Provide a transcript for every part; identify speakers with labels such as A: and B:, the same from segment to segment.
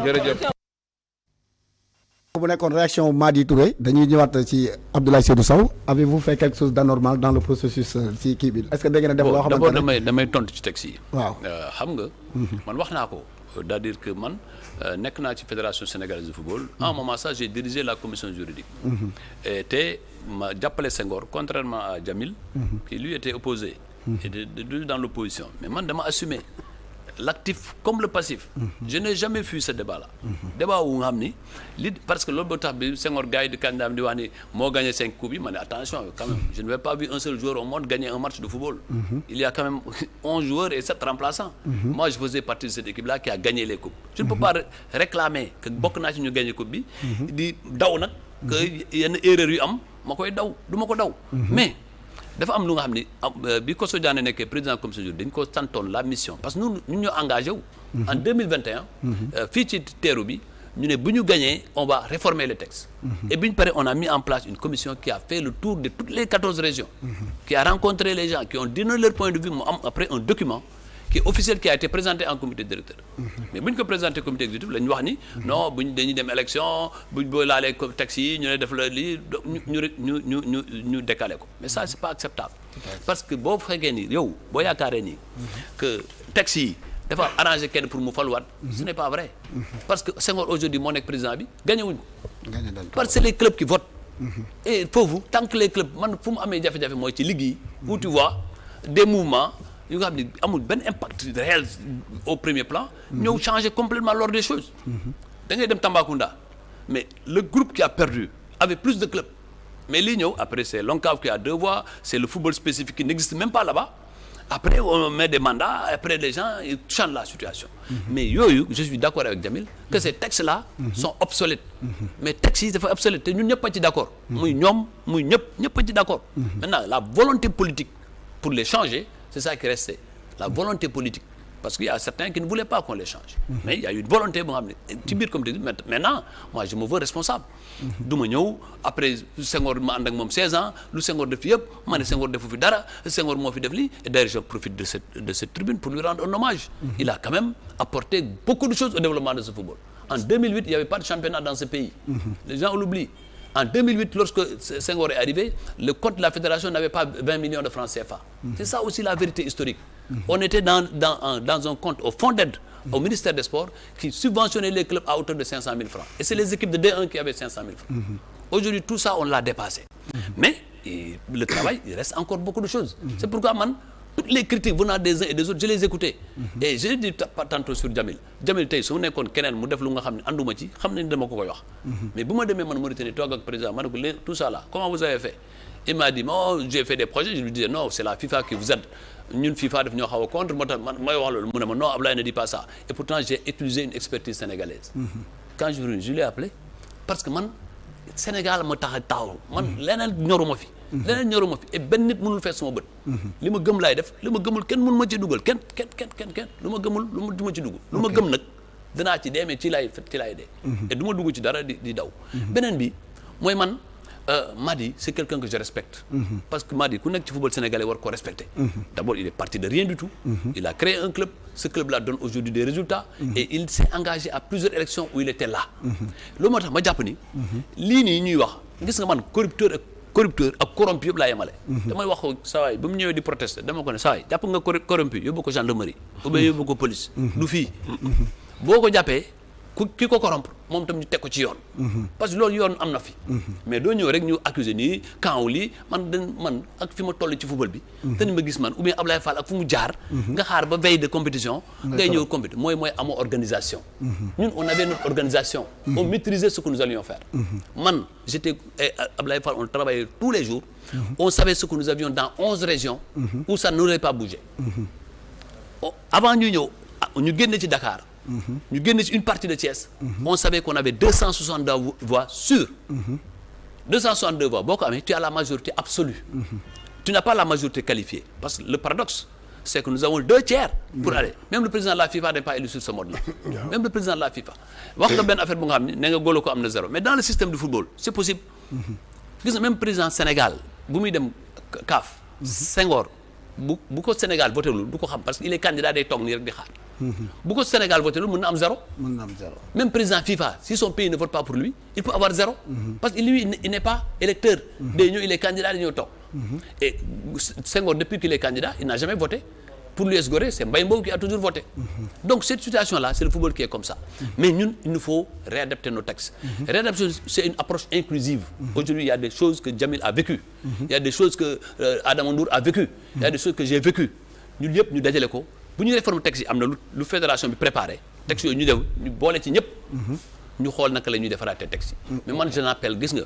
A: jërëjëf.
B: bu nekkoon réaction Mady Touré dañuy ñëwaat ci Abdoulaye Seydou Sow avez-vous fait quelque chose d'anormal dans le processus ci kii bi est-ce que da ngeen a def loo xamante ne
A: d'abord damay tontu ci texte yi.
B: waaw
A: xam nga. man wax naa ko c'est-à-dire que man nekk naa ci fédération sénégalaise de football. à un moment ça j'ai dirigé la commission juridique. te ma jàppale Senghor contrairement à Jamil. qui lui était opposé. et de dans l'opposition mais man dama assumer l'actif comme le passif. Je n'ai jamais vu ce débat là. débat wu nga xam ni li parce que loolu boo tax bi Senghor gars yi di candidat di wax ni moo gagné 5 coupes yi ma ne attention quand même je n'avais pas vu un seul joueur au monde gagner un match de football. Il y a quand même 11 joueurs et 7 remplaçants. Moi je faisais partie de cette équipe là qui a gagné les coupes. Je ne peux pas réclamer que bokk naa ci ñu gagné coupe bi. di daw nag que yenn erreur yu am ma koy daw du ma ko daw. mais dafa am lu nga xam ni bi Koso Diané nekkee président commission juridique dañ ko santoon la mission parce que ñun ñoo engagé wu. en 2021. fii ci teeru bi ñu ne bu ñu gagné on va réformer les textes. et bi ñu paree on a mis en place une commission qui a fait le tour de toutes les 14 régions. qui a rencontré les gens qui ont donné leur point de vue mu am après un document qui est officiel qui a été présenté en comité directeur. mais bu ñu ko présenté comité exécutif la ñu wax ni. non bu ñu dañuy dem élection bu ñu boo laalee texte yi ñu ne def la lii ñu décalé ko mais ça c'est pas acceptable. parce que boo fekkee ni yow boo yaakaaree ni que texte yi dafa arrangé kenn pour mu faluwaat. ce n'est pas vrai. parce que Senghor aujourd'hui moo nekk président bi gagné wuñ ko. parce que c'est les clubs qui votent. et foofu tant que les clubs man fu mu amee jafe-jafe mooy ci ligue yi. où tu vois des mouvements. yu nga xam ne amul benn impact réel au premier plan. ñëw changer complètement l'ordre des choses. da ngay dem Tambacounda mais le groupe qui a perdu avait plus de clubs mais lii ñëw après c'est l'ONCAV qui a 2 voix c'est le football spécifique qui n'existe même pas là-bas après on met des mandats après les gens ils changent la situation. mais yooyu je suis d'accord avec Jamil que ces textes-là sont obsolètes. mais textes yi dafa obsolète te ñun ñëpp a ci d'accord. muy ñoom muy ñëpp a ci d'accord. maintenant la volonté politique pour les changer. C'est ça qui restait, la volonté politique. Parce qu'il y a certains qui ne voulaient pas qu'on les change. Mais il y a eu une volonté, comme tu dis, maintenant, moi je me veux responsable. Du ma ñëw après Senghor ma ànd ak moom 16 ans lu Senghor def yëpp ma ne Senghor defu fi dara Senghor moo fi def lii et d'ailleurs je profite de cette tribune pour lui rendre un hommage. Il a quand même apporté beaucoup de choses au développement de ce football. En 2008, il n'y avait pas de championnat dans ce pays. Les gens l'oublient. En 2008, lorsque Senghor est arrivé, le compte de la fédération n'avait pas 20 millions de francs CFA. C'est ça aussi la vérité historique. On était dans un compte au fonds d'aide au ministère des Sports qui subventionnait les clubs à hauteur de 500 000 francs. Et c'est les équipes de D1 qui avaient 500 000 francs. Aujourd'hui, tout ça, on l'a dépassé. Mais le travail, il reste encore beaucoup de choses. C'est pourquoi, toutes les critiques venant des uns et des autres je les écoutais. et je dis tantôt sur Jamil tey su nekkoon keneen mu def lu nga xam ne ànduma ci xam ne dama ko koy wax. mais bu ma demee man Mauritanie toog ak président ma ne ko tout ça là comment vous avez fait il m'a dit j'ai fait des projets je lui disais non c'est la FIFA qui vous aide ñun FIFA daf ñoo xaw a contre moo tax man may wax loolu mu ne ma non Ablaye ne dit pas ça et pourtant j'ai utilisé une expertise sénégalaise. quand je l'ai appelé parce que man Sénégal ma tax a taxaw man leneen ñoruma fi. et benn nit mënul fees sama bët. li ma gëm laay def li ma gëmul kenn mënu ma ci dugal kenn lu ma gëmul du ma ci dugg. lu ma gëm nag danaa ci dee mais ci laay dee. et du ma dugg ci dara di daw. beneen bi mooy man Mady c'est quelqu'un que je respecte. parce que Mady ku nekk ci football sénégalais war ko respecter. D'abord il est parti de rien du tout. Il a créé un club ce club là donne aujourd'hui des résultats. et il s'est engagé à plusieurs élections où il était là. loolu moo tax ma jàpp ni. lii nii ñuy wax gis nga man corrupteur ak corrompu yëpp laa yemale. damay wax ko saa waay ba mu ñëwee di protester dama ko ne saa waay jàpp nga corrompu yóbbu ko gendarmerie. ou bien yóbbu ko police. du fii boo ko jàppee ki ko corrompre moom tam ñu teg ko ci yoon. parce que loolu yoon am na fi. mais doo ñëw rek ñu accuser nii camp lii man ak fi ma toll ci football bi. dañu ma gis man ou bien Ablaye Fall ak fu mu jaar. nga xaar ba veille de compétition. ngay ñëw compétition mooy amoo organisation. ñun on avait notre organisation. on maîtrisait ce que nous allions faire. man j'étais Ablaye Fall on travaillait tous les jours. on savait ce que nous avions dans 11 régions. où ça n'aurait pas bougé. avant ñu ñëw ñu génne ci Dakar. ñu génne ci une partie de Thiès. on savait qu'on avait 262 voix sûres. 262 voix boo ko amee tu as la majorité absolue. tu n'as pas la majorité qualifiée parce que le paradoxe c'est que nous avons 2 tiers pour aller même le président de la FIFA n'est pas élu sur ce mode-là. même le président de la FIFA wax nga benn affaire bu nga xam ne ne nga góolo ko am na 0 mais dans le système du football c'est possible. gis nga même président Sénégal bu muy dem CAF. Senghor bu ko Sénégal voté lul du ko xam parce que il est candidat day toog nii rek di xaar. bu ko Sénégal voté lul mën na am zéro. Même président FIFA si son pays ne vote pas pour lui il peut avoir zéro. parce que lui il n'est pas électeur. day ñëw il est candidat dañoo toog. et Senghor depuis qu'il est candidat il n'a jamais voté. Pour l'US Gorée, c'est Mbaye Mbow qui a toujours voté. Donc cette situation-là, c'est le football qui est comme ça. Mais nous, il nous faut réadapter nos textes. Réadapter, c'est une approche inclusive. Aujourd'hui, il y a des choses que Jamil a vécues. Il y a des choses que Adam Ndour a vécues. Il y a des choses que j'ai vécues. Nous, nous dajale ko. Bu ñu réforme texte yi am na lu fédération bi préparé. Texte yooyu ñu def ñu boole ci ñëpp. ñu xool naka la ñuy defaraatee texte yi. Mais man je l'appelle gis nga.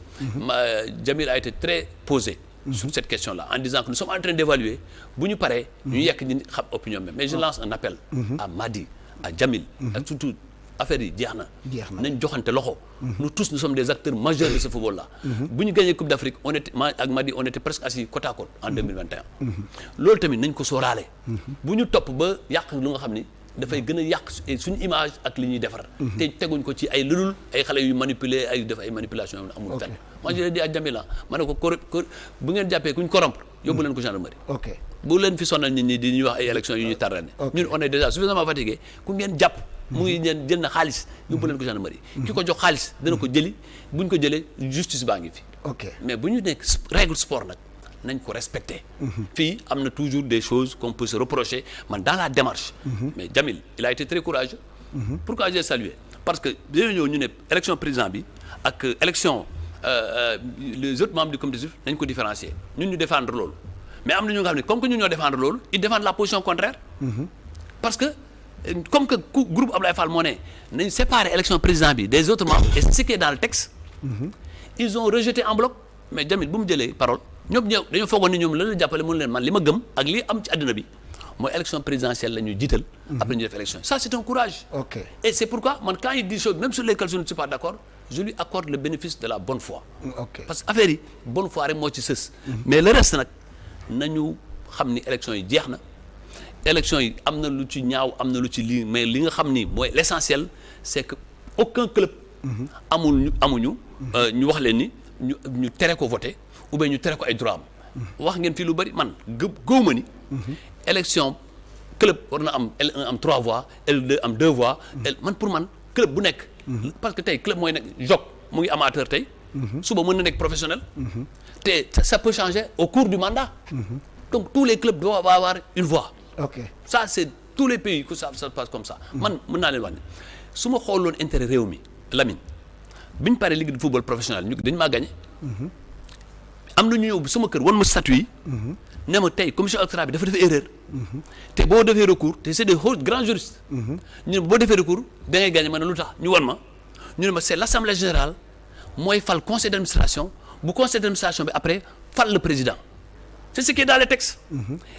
A: Jamil a été très posé. Sur cette question-là, en disant que nous sommes en train d'évaluer, bu ñu paree ñu yekk ñi xam opinion même. Mais je lance un appel à Madi, à Jamil, ak surtout affaire yi jeex na. nañ joxante loxo. Nous tous nous sommes des acteurs majeurs de ce football-là. bu ñu gagné Coupe d'Afrique on était ak Madi on était presque assis côte à côte en 2021. loolu tamit nañ ko sóoraale. bu ñu topp ba yàq lu nga xam ni dafay gën a yàq suñu image ak li ñuy defar. te teguñ ko ci ay lulul ay xale yu manipuler ay def ay manipulation yoo amul fenn. moi je l'ai dit à Jamila ma ne ko bu ngeen jàppee kuñ corrompre yóbbu leen ko gendarmerie. bu leen fi sonal nit ñi di ñuy wax ay élections yu ñuy tardé. ñun on est déjà suffisamment fatigué ku ngeen jàpp. mu ngi leen jël na xaalis yóbbu leen ko gendarmerie. ki ko jox xaalis dana ko jëli buñ ko jëlee justice baa ngi fi. mais bu ñu nekk règle sport nag. nañ ko respecter. fii am na toujours des choses qu'on peut se reprocher man dans la démarche. mais Jamil il a été très courageux. pourquoi j'ai salué parce que dañoo ñëw ñu ne élection président bi ak élection les autres membres du comité exécutif nañ ko différencier ñun ñu défendre loolu mais am na ñu nga xam ne comme que ñun ñoo défendre loolu ils défendent la position contraire. parce que comme que groupe Abdoulaye Fall moo ne nañ séparer élection président bi des autres membres et ce qui est dans le texte. ils ont rejeté en bloc mais Jamil bu mu jëlee parole. ñoom ñëw dañoo foogoon ni ñoom la la jàppale mënu leen man li ma gëm ak li am ci àddina bi mooy élection présidentielle la ñuy jiital. après ñu def élection ça c'est un courage. Et c'est pourquoi man quand il dit choses même sur lesquelles je ne suis pas d'accord je lui accorde le bénéfice de la bonne foi. parce que affaire yi bonne foi rek moo ci sës. mais le reste nag nañu xam ni élection yi jeex na élection yi am na lu ci ñaaw am na lu ci lii mais li nga xam ni mooy l'essentiel c'est que aucun club. amuñu ñu wax leen ni ñu tere ko voter. ou bien ñu tere ko ay droit am wax ngeen fii lu bari man gëwma ni élection club war na am L1 am 3 voix L2 am 2 voix man pour man club bu nekk parce que tey club mooy nekk joc mu ngi amateur tey suba mën na nekk professionnel te ça peut changer au cours du mandat donc tous les clubs doivent avoir une voix ça c'est tous les pays que ça se passe comme ça man mën naa leen wax ne su ma xooloon intérêt réew mi Lamine biñ paree ligue de football professionnel ñu dañu maa gagné am na ñu ñëw sama kër wan ma statut yi. ne ma tey commission électorale bi dafa def erreur. te boo defee recours te c'est des grands juristes. ñu ne boo defee recours da ngay gagné ma ne lu tax ñu wan ma ñu ne ma c'est l'assemblée générale mooy fal conseil d'administration bu conseil d'administration bi après fal le président c'est ce qui est dans les textes.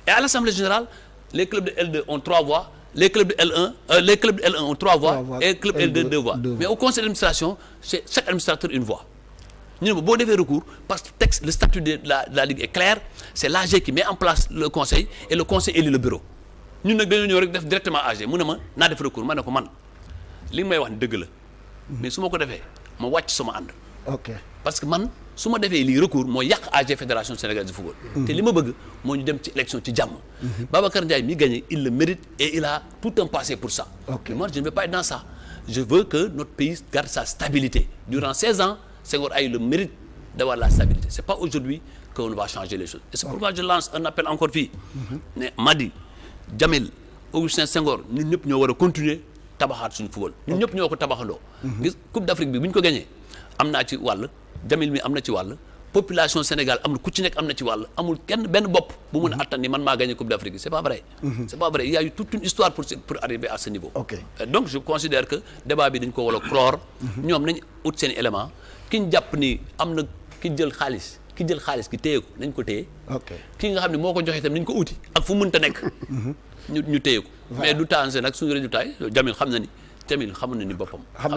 A: Et à l'assemblée générale les clubs de L2 ont 3 voix les clubs de L1 ont 3 voix et les clubs L2 2 voix. Mais au conseil d'administration c'est chaque administrateur une voix. ñu ne ma boo defee recours parce que texte le statut de la ligue est clair c'est l'AG qui met en place le conseil et le conseil élit le bureau ñun nag dañoo ñëw rek def directement AG mu ne ma naa def recours ma ne ko man li nga may wax ni dëgg la mais su ma ko defee ma wàcc sama ànd. parce que man su ma defee lii recours moo yàq AG fédération sénégalaise de football. te li ma bëgg moo ñu dem ci élection ci jàmm. Babacar Ndiaye mi gagné il le mérite et il a tout un passé pour ça. Mais moi je ne vais pas être dans ça je veux que notre pays garde sa stabilité durant 16 ans. Senghor a eu le mérite d'avoir la stabilité c'est pas aujourd'hui qu'on va changer les choses et c'est pourquoi je lance un appel encore fii ne Madi Jamil Augustin Senghor ñun ñëpp ñoo war a continuer tabaxaat suñu football ñun ñëpp ñoo ko tabaxandoo gis Coupe d'Afrique bi bu ñu ko gagné am naa ci wàll Jamil mi am na ci wàll population Sénégal am na ku ci nekk am na ci wàll amul kenn benn bopp bu mën a attan ni man maa gagné Coupe d'Afrique c'est pas vrai c'est pas vrai il y a eu toute une histoire pour arriver à ce niveau donc je considère que débat bi dañ ko war a clore ñoom nañ ut seen élément ki ñu jàpp ni am na ki jël xaalis ki téye ko nañ ko téye. ki nga xam ne moo ko joxe itam nañ ko uti ak fu mënta nekk. ñu téye ko. mais du taanse nag suñu résultat yi Jamil xam na ni boppam. xam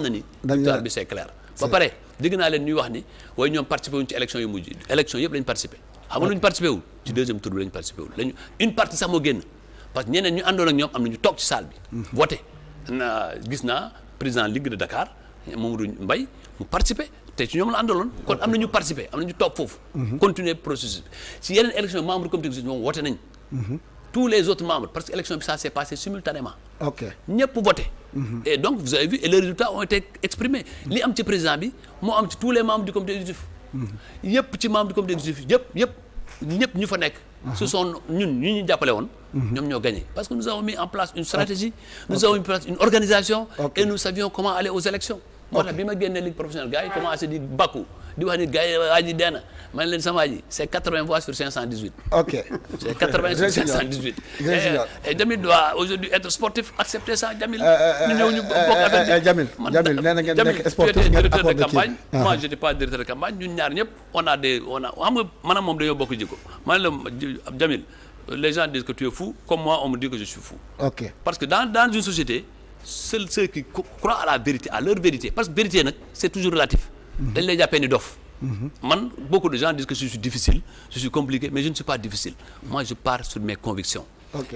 A: na ni victoire bi c'est clair. ba pare dégg naa leen ñuy wax ni waaye ñoom participé wuñ ci élection yu mujj élection yëpp lañ participé. xam nga lu ñu participé wul ci deuxième tour bi lañ participé wul lañu une partie sax moo génn parce que ñeneen ñu àndoon ak ñoom am na ñu toog ci salle bi. voté gis naa président Ligue de Dakar Mamadou Mbaye mu participé te ci ñoom la àndaloon. kon am na ñu participer am na ñu toog foofu. continuer processus bi si yeneen élection membre comité exécutif moom woote nañ. tous les autres membres parce que élection bi ça s'est passé simultanément.
B: ok
A: ñëpp voté. et donc vous avez vu et les résultats ont été exprimés. li am ci président bi moo am ci tous les membres du comité exécutif. yëpp ci membre du comité exécutif ñëpp ñu fa nekk. ce sont ñun ñu jàppale woon. ñoom ñoo gagné parce que nous avons mis en place une stratégie. nous avons mis en place une organisation. et nous savions comment aller aux élections. moo tax bi ma génnee ligue professionnelle gars yi commencé di bakku di wax ni gars yi waa ji dee na man leen sama ji c'est 80 voix sur 518.
B: ok
A: c'est 80 sur 518. et Jamil doit aujourd'hui être sportif accepter ça Jamil. ñu ñëw ñu bokk affaire bi
B: Jamil nee na ngeen nekk sportif ngeen
A: directeur de
B: accordé
A: campagne. moi j'étais pas directeur de campagne ñun ñaar ñëpp on a xam nga maanaam moom dañoo bokk jikko man la Jamil les gens disent que tu es fou comme moi on me dit que je suis fou.
B: ok
A: parce que dans une société. Seuls ceux qui croient à la vérité à leur vérité parce que vérité nag c'est toujours relatif. dañ lay jàppee ni dof. man beaucoup de gens disent que je suis difficile je suis compliqué mais je ne suis pas difficile. moi je pars sur mes convictions.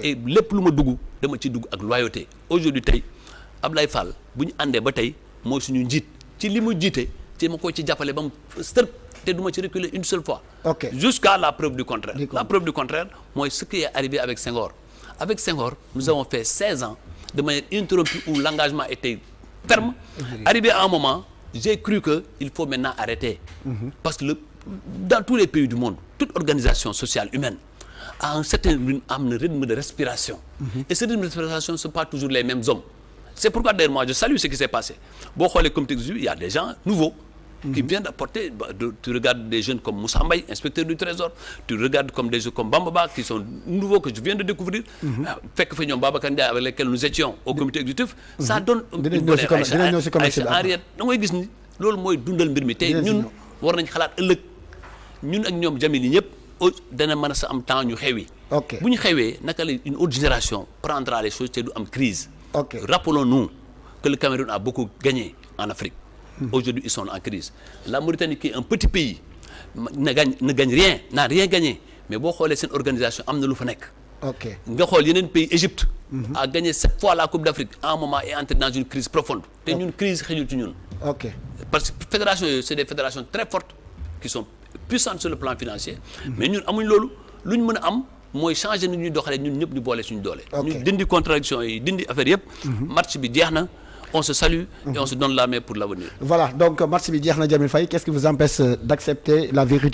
A: et lépp lu ma dugg dama ci dugg ak loyauté. aujourd'hui tey Ablaye Fall bu ñu àndee ba tey mooy suñu njiit ci li mu jiite ci ma koy ci jàppale ba mu stër te du ma ci reculer une seule fois. jusqu'à la preuve du contraire. la preuve du contraire mooy ce qui est arrivé avec Senghor. avec Senghor nous avons fait 16 ans. de manière interrompue où l'engagement était ferme. Arrivé à un moment, j'ai cru qu'il faut maintenant arrêter. Parce que dans tous les pays du monde, toute organisation sociale humaine a un certain rythme de respiration. Et ce rythme de respiration, ce ne sont pas toujours les mêmes hommes. C'est pourquoi d'ailleurs moi je salue ce qui s'est passé. Bon, les comités exécutifs, il y a des gens nouveaux qui viennent d'apporter, tu regardes des jeunes comme Moussa Mbaye, inspecteur du Trésor, tu regardes comme des jeunes comme Bambaba qui sont nouveaux que je viens de découvrir. Fait que ñoom Babacar Ndiaye avec lesquels nous étions au comité exécutif, ça donne une bonne Henriette da ngay gis ni loolu mooy dundal mbir mi tey ñun war nañ xalaat ëllëg ñun ak ñoom Jamil yi ñëpp dana mën a sa am temps ñu xewi. bu ñu xewee naka la une autre génération prendra les choses te du am crise. Rappelons-nous que le Cameroun a beaucoup gagné en Afrique. Aujourd'hui, ils sont en crise. La Mauritanie, qui est un petit pays, ne gagne rien, n'a rien gagné. Mais si vous cette organisation, am na lu fa nekk. Nga xool yeneen pays, Égypte, a gagné 7 fois la Coupe d'Afrique, à un moment est entré dans une crise profonde. Et une crise xëjul ci ñun. Parce que fédérations yooyu, c'est des fédérations très fortes, qui sont puissantes sur le plan financier. Mais ñun amuñ loolu, lu ñu mën a am mooy changer ni ñuy doxalee ñun ñëpp ñu boole suñu doole. ñu dindi contradiction yi, dindi affaire yëpp. Match bi jeex na. On se salue et on se donne la main pour l'avenir.
B: Voilà, donc match bi jeex na Jamil Faye, qu'est-ce qui vous empêche d'accepter la vérité